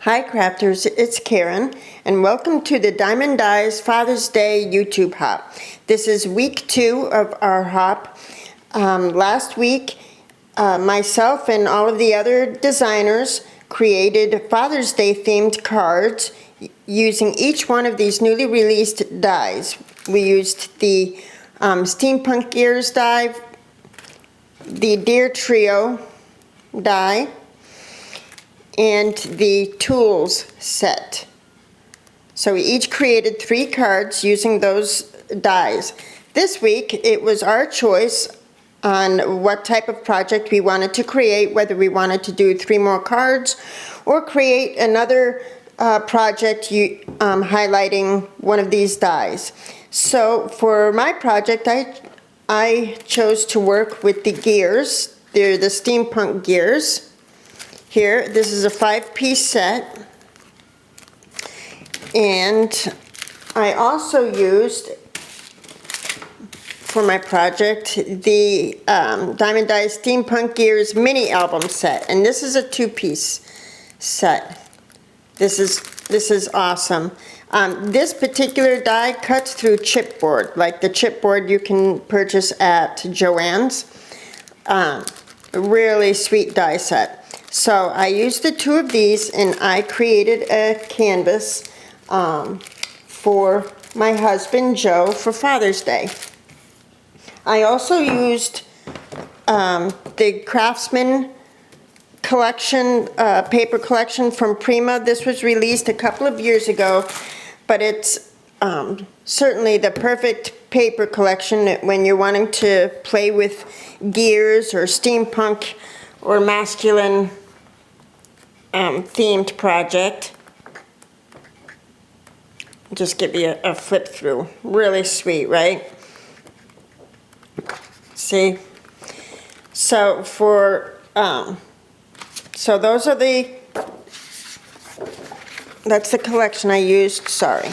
Hi crafters, it's Karen and welcome to the Diamond Dyes Father's Day YouTube hop. This is week 2 of our hop. Last week myself and all of the other designers created Father's Day themed cards using each one of these newly released dyes. We used the Steampunk Gears dye, the Deer Trio dye, and the tools set. So we each created 3 cards using those dyes. This week it was our choice on what type of project we wanted to create, whether we wanted to do 3 more cards or create another project highlighting one of these dyes. So for my project I chose to work with the gears. They're the Steampunk Gears. Here, this is a 5-piece set, and I also used for my project the Diamond Dyes Steampunk Gears mini album set, and this is a 2-piece set. This is awesome. This particular die cuts through chipboard, like the chipboard you can purchase at Joann's. Really sweet die set. So I used the 2 of these and I created a canvas for my husband Joe for Father's Day. I also used the Craftsman collection, paper collection from Prima. This was released a couple of years ago, but it's certainly the perfect paper collection when you're wanting to play with gears or steampunk or masculine themed project. Just give you a flip through. Really sweet, right? See? So for so those are that's the collection I used, sorry.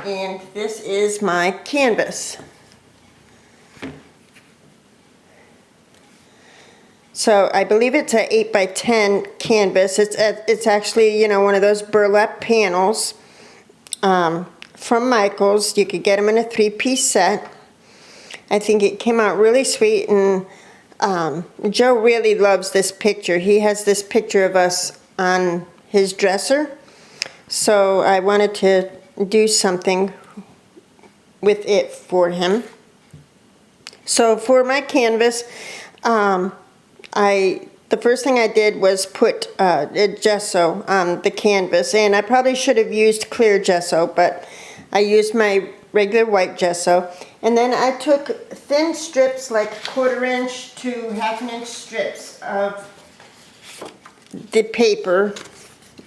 And this is my canvas. So I believe it's an 8x10 canvas. It's actually, you know, one of those burlap panels from Michaels. You could get them in a 3-piece set. I think it came out really sweet, and Joe really loves this picture. He has this picture of us on his dresser, so I wanted to do something with it for him. So for my canvas, the first thing I did was put gesso on the canvas, and I probably should have used clear gesso, but I used my regular white gesso. And then I took thin strips, like 1/4 inch to 1/2 inch strips of the paper,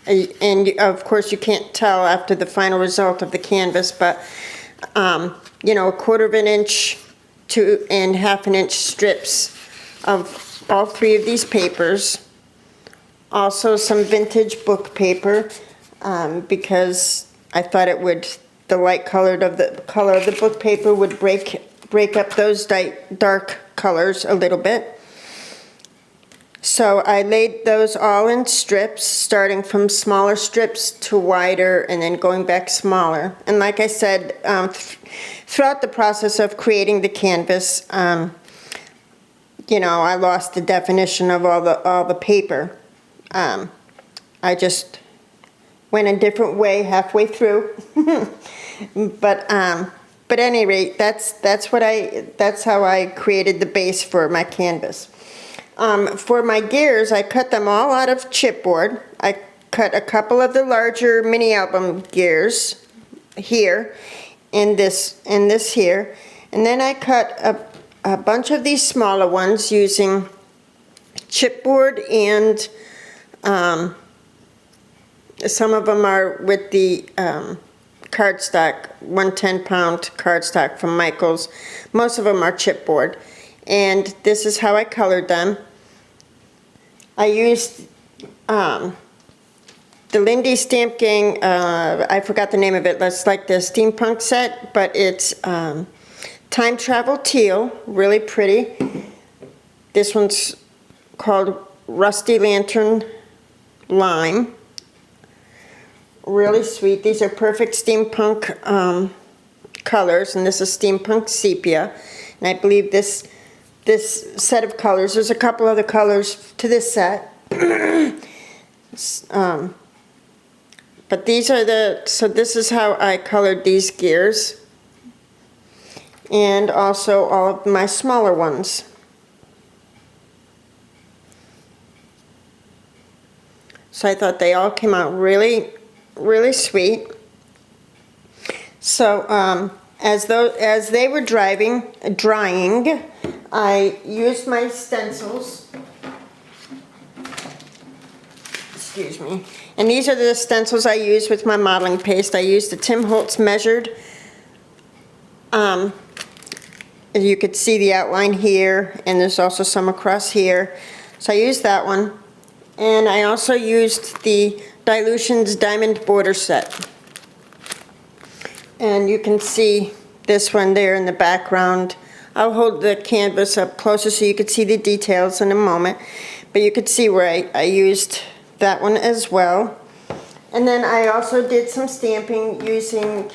and of course you can't tell after the final result of the canvas, but you know, 1/4 inch to and 1/2 inch strips of all 3 of these papers. Also some vintage book paper, because I thought it would, the light color of the book paper would break up those dark colors a little bit. So I laid those all in strips, starting from smaller strips to wider and then going back smaller. And like I said, throughout the process of creating the canvas, you know, I lost the definition of all the paper. I just went a different way halfway through. But at any rate, that's how I created the base for my canvas. For my gears, I cut them all out of chipboard. I cut a couple of the larger mini album gears here, and this here, and then I cut a bunch of these smaller ones using chipboard, and some of them are with the cardstock, 110-pound cardstock from Michaels. Most of them are chipboard, and this is how I colored them. I used the Lindy Stamp Gang, I forgot the name of it, that's like the steampunk set, but it's Time Travel Teal, really pretty. This one's called Rusty Lantern Lime. Really sweet. These are perfect steampunk colors, and this is steampunk sepia. And I believe this set of colors, there's a couple other colors to this set. But these are so this is how I colored these gears. And also all of my smaller ones. So I thought they all came out really, really sweet. So as they were drying, I used my stencils. Excuse me. And these are the stencils I use with my modeling paste. I used the Tim Holtz measured. You could see the outline here, and there's also some across here. So I used that one. And I also used the Dilutions Diamond Border Set. And you can see this one there in the background. I'll hold the canvas up closer so you can see the details in a moment. But you could see where I used that one as well. And then I also did some stamping using,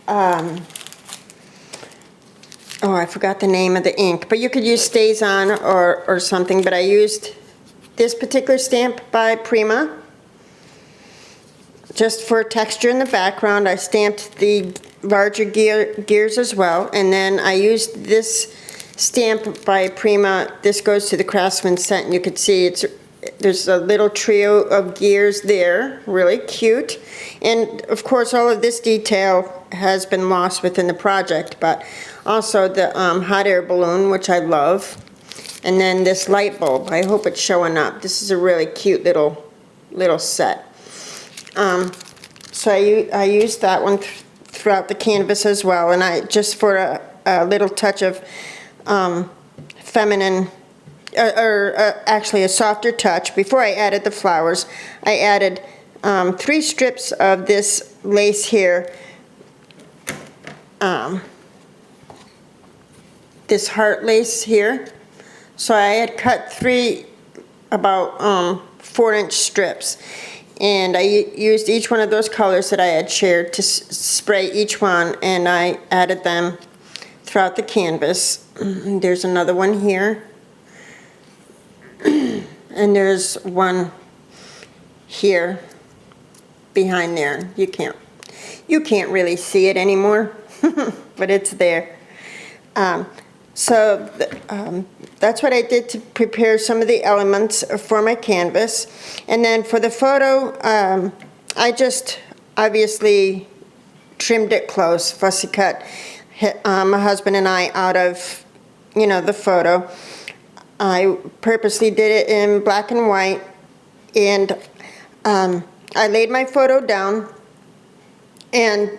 oh, I forgot the name of the ink, but you could use StazOn or something, but I used this particular stamp by Prima. Just for texture in the background, I stamped the larger gears as well, and then I used this stamp by Prima. This goes to the Craftsman set, and you can see there's a little trio of gears there, really cute. And of course, all of this detail has been lost within the project, but also the hot air balloon, which I love, and then this light bulb. I hope it's showing up. This is a really cute little set. So I used that one throughout the canvas as well, and I just for a little touch of feminine, actually a softer touch. Before I added the flowers, I added 3 strips of this lace here, this heart lace here. So I had cut 3 about 4-inch strips, and I used each one of those colors that I had shared to spray each one, and I added them throughout the canvas. There's another one here, and there's one here behind there. You can't really see it anymore, but it's there. So that's what I did to prepare some of the elements for my canvas. And then for the photo, I just obviously trimmed it close, fussy cut my husband and I out of, the photo. I purposely did it in black and white, and I laid my photo down, and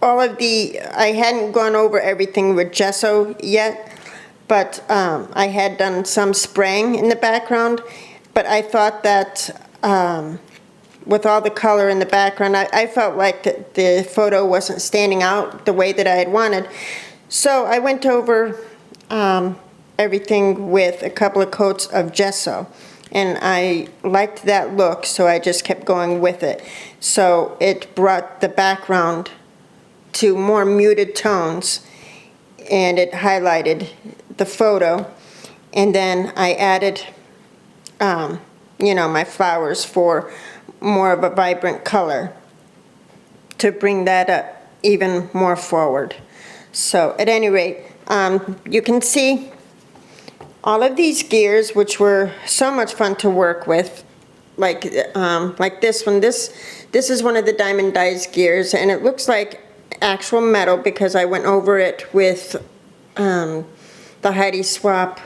I hadn't gone over everything with gesso yet, but I had done some spraying in the background, but I thought that with all the color in the background, I felt like the photo wasn't standing out the way that I had wanted. So I went over everything with a couple of coats of gesso, and I liked that look, so I just kept going with it. So it brought the background to more muted tones, and it highlighted the photo. And then I added, my flowers for more of a vibrant color to bring that up even more forward. So at any rate, you can see all of these gears, which were so much fun to work with, like this one. This is one of the Diamond Dyes gears, and it looks like actual metal because I went over it with the Heidi Swap.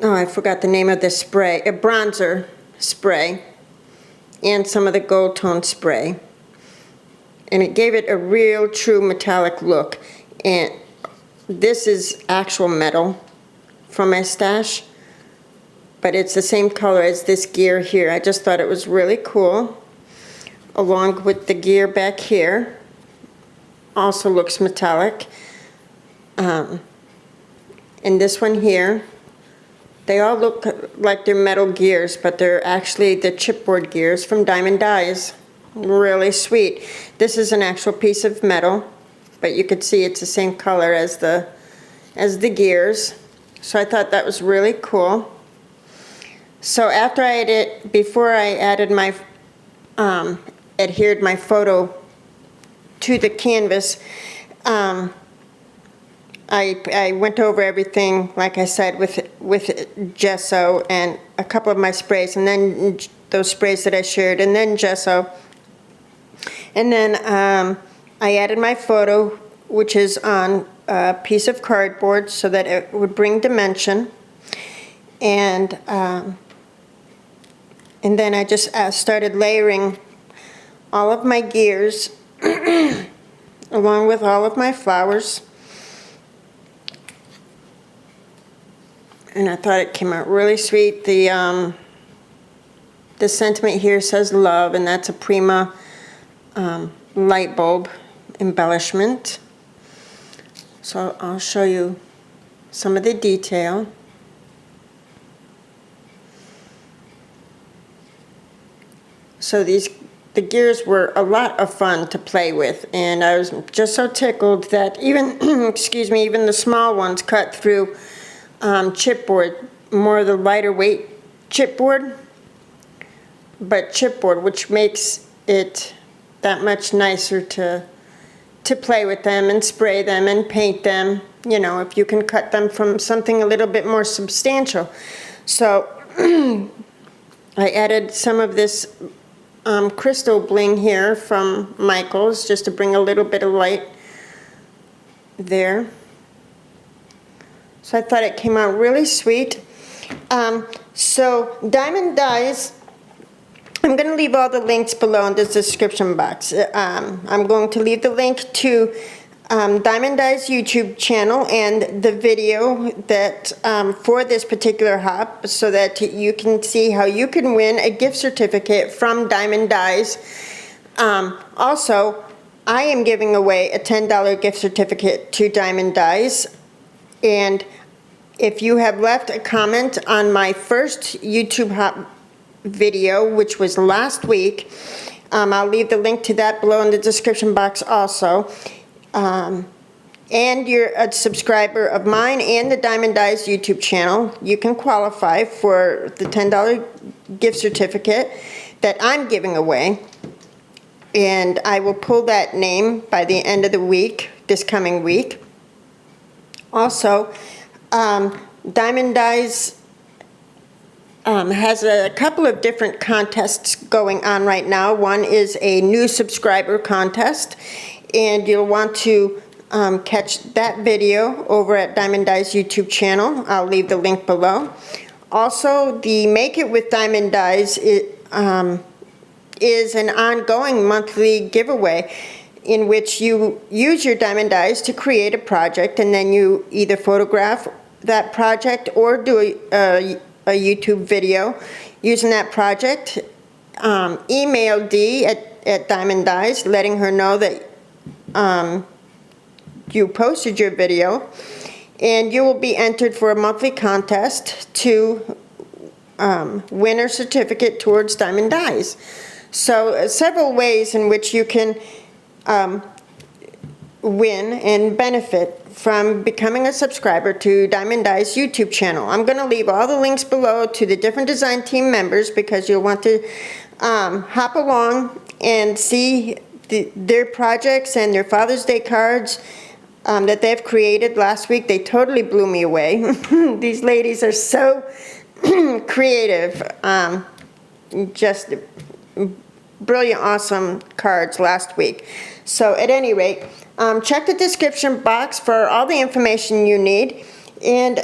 Oh, I forgot the name of this spray. A bronzer spray and some of the gold tone spray. And it gave it a real true metallic look. And this is actual metal from my stash, but it's the same color as this gear here. I just thought it was really cool. Along with the gear back here. Also looks metallic. And this one here They all look like they're metal gears, but they're actually the chipboard gears from Diamond Dies. Really sweet. This is an actual piece of metal, but you could see it's the same color as the gears. So I thought that was really cool. So after before I added my, adhered my photo to the canvas, I went over everything, like I said, with gesso and a couple of my sprays, and then those sprays that I shared, and then gesso. And then I added my photo, which is on a piece of cardboard so that it would bring dimension. And then I just started layering all of my gears along with all of my flowers. And I thought it came out really sweet. The sentiment here says love, and that's a Prima light bulb embellishment. So I'll show you some of the detail. So the gears were a lot of fun to play with, and I was just so tickled that even, excuse me, even the small ones cut through chipboard, more of the lighter weight chipboard, but chipboard, which makes it that much nicer to play with them and spray them and paint them, you know, if you can cut them from something a little bit more substantial. So I added some of this crystal bling here from Michaels just to bring a little bit of light there. So I thought it came out really sweet. So Diamond Dies, I'm going to leave all the links below in the description box. I'm going to leave the link to Diamond Dies YouTube channel and the video that for this particular hop, so that you can see how you can win a gift certificate from Diamond Dies. Also, I am giving away a $10 gift certificate to Diamond Dies. And if you have left a comment on my first YouTube hop video, which was last week, I'll leave the link to that below in the description box also. And you're a subscriber of mine and the Diamond Dies YouTube channel, you can qualify for the $10 gift certificate that I'm giving away. And I will pull that name by the end of the week, this coming week. Also, Diamond Dies has a couple of different contests going on right now. One is a new subscriber contest, and you'll want to catch that video over at Diamond Dies YouTube channel. I'll leave the link below. Also, the Make It with Diamond Dies is an ongoing monthly giveaway in which you use your Diamond Dies to create a project, and then you either photograph that project or do a YouTube video using that project. Email Dee at Diamond Dies, letting her know that you posted your video, and you will be entered for a monthly contest to win a certificate towards Diamond Dies. So several ways in which you can win and benefit from becoming a subscriber to Diamond Dies YouTube channel. I'm going to leave all the links below to the different design team members, because you'll want to hop along and see their projects and their Father's Day cards that they've created. Last week they totally blew me away. These ladies are so creative. Just brilliant, awesome cards last week. So at any rate, check the description box for all the information you need, and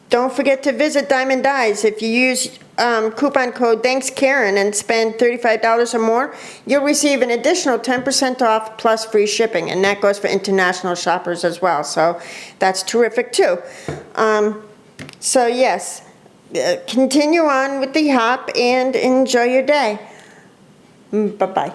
don't forget to visit Diamond Dies. If you use coupon code ThanksKaren and spend $35 or more, you'll receive an additional 10% off plus free shipping, and that goes for international shoppers as well, so that's terrific too. So yes, continue on with the hop and enjoy your day. Bye-bye.